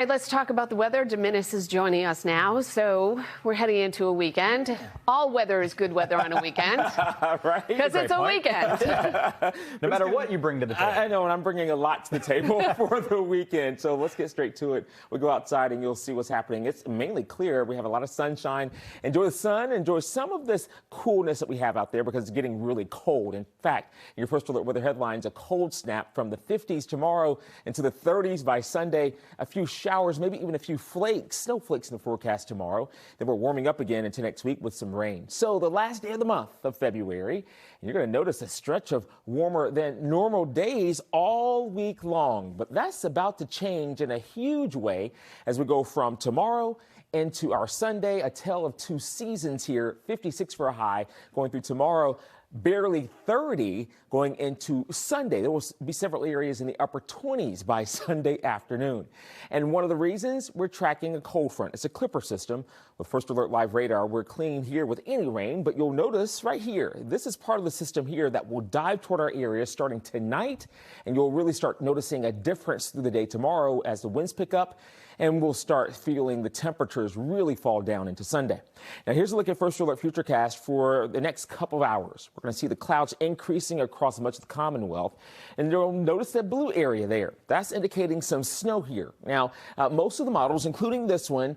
Hey, let's talk about the weather. Demenis is joining us now. So we're heading into a weekend. All weather is good weather on a weekend. Right? Because it's a weekend. No matter what you bring to the table. I know, and I'm bringing a lot to the table for the weekend. So let's get straight to it. We'll go outside and you'll see what's happening. It's mainly clear. We have a lot of sunshine. Enjoy the sun. Enjoy some of this coolness that we have out there because it's getting really cold. In fact, in your first alert weather headlines, a cold snap from the 50s tomorrow into the 30s by Sunday. A few showers, maybe even a few snowflakes in the forecast tomorrow. Then we're warming up again into next week with some rain. So the last day of the month of February, and you're going to notice a stretch of warmer than normal days all week long. But that's about to change in a huge way as we go from tomorrow into our Sunday, a tale of two seasons here. 56 for a high going through tomorrow. Barely 30 going into Sunday. There will be several areas in the upper 20s by Sunday afternoon. And one of the reasons we're tracking a cold front. It's a clipper system with First Alert Live radar. We're clean here with any rain, but you'll notice right here, this is part of the system here that will dive toward our area starting tonight. And you'll really start noticing a difference through the day tomorrow as the winds pick up. And we'll start feeling the temperatures really fall down into Sunday. Now, here's a look at First Alert Futurecast for the next couple of hours. We're going to see the clouds increasing across much of the Commonwealth. And you'll notice that blue area there. That's indicating some snow here. Now, most of the models, including this one,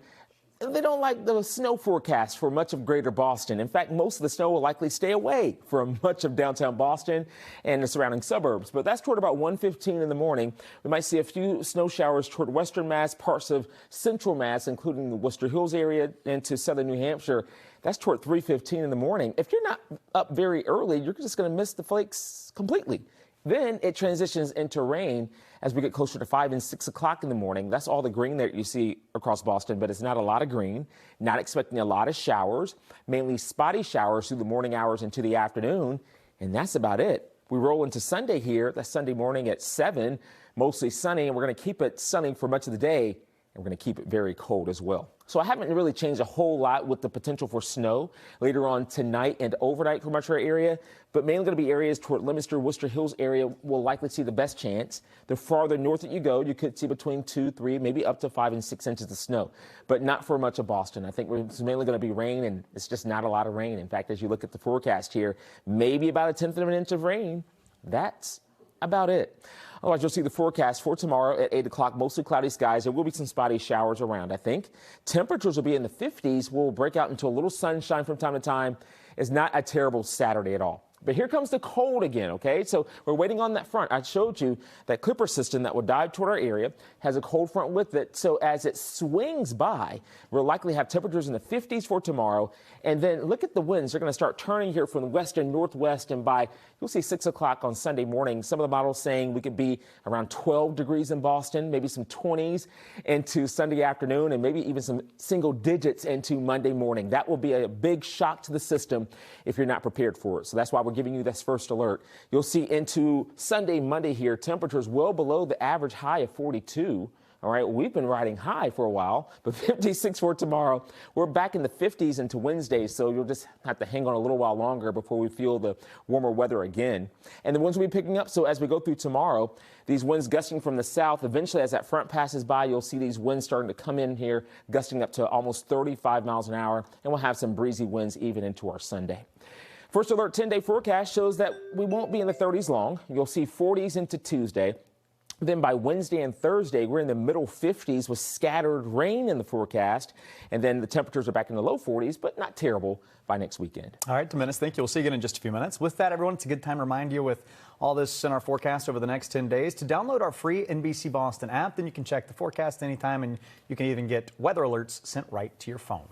they don't like the snow forecast for much of greater Boston. In fact, most of the snow will likely stay away from much of downtown Boston and the surrounding suburbs. But that's toward about 1:15 in the morning. We might see a few snow showers toward western Mass, parts of central Mass, including the Worcester Hills area into southern New Hampshire. That's toward 3:15 in the morning. If you're not up very early, you're just going to miss the flakes completely. Then it transitions into rain as we get closer to 5 and 6 o'clock in the morning. That's all the green that you see across Boston, but it's not a lot of green. Not expecting a lot of showers, mainly spotty showers through the morning hours into the afternoon. And that's about it. We roll into Sunday here. That's Sunday morning at 7, mostly sunny, and we're going to keep it sunny for much of the day. And we're going to keep it very cold as well. So I haven't really changed a whole lot with the potential for snow later on tonight and overnight for much of our area, but mainly going to be areas toward Leominster, Worcester Hills area will likely see the best chance. The farther north that you go, you could see between 2, 3, maybe up to 5 and 6 inches of snow, but not for much of Boston. I think it's mainly going to be rain, and it's just not a lot of rain. In fact, as you look at the forecast here, maybe about a tenth of an inch of rain. That's about it. Otherwise, you'll see the forecast for tomorrow at 8 o'clock, mostly cloudy skies. There will be some spotty showers around, I think. Temperatures will be in the 50s. We'll break out into a little sunshine from time to time. It's not a terrible Saturday at all. But here comes the cold again, okay? So we're waiting on that front. I showed you that clipper system that will dive toward our area, has a cold front with it. So as it swings by, we'll likely have temperatures in the 50s for tomorrow. And then look at the winds. They're going to start turning here from the west and northwest. And by, you'll see 6 o'clock on Sunday morning, some of the models saying we could be around 12 degrees in Boston, maybe some 20s into Sunday afternoon, and maybe even some single digits into Monday morning. That will be a big shock to the system if you're not prepared for it. So that's why we're giving you this first alert. You'll see into Sunday, Monday here, temperatures well below the average high of 42. All right, we've been riding high for a while, but 56 for tomorrow. We're back in the 50s into Wednesday, so you'll just have to hang on a little while longer before we feel the warmer weather again. And the winds will be picking up, so as we go through tomorrow, these winds gusting from the south, eventually as that front passes by, you'll see these winds starting to come in here, gusting up to almost 35 miles an hour, and we'll have some breezy winds even into our Sunday. First Alert 10-day forecast shows that we won't be in the 30s long. You'll see 40s into Tuesday. Then by Wednesday and Thursday, we're in the middle 50s with scattered rain in the forecast. And then the temperatures are back in the low 40s, but not terrible by next weekend. All right, Demenis, thank you. We'll see you again in just a few minutes. With that, everyone, it's a good time to remind you with all this in our forecast over the next 10 days to download our free NBC Boston app. Then you can check the forecast anytime, and you can even get weather alerts sent right to your phone.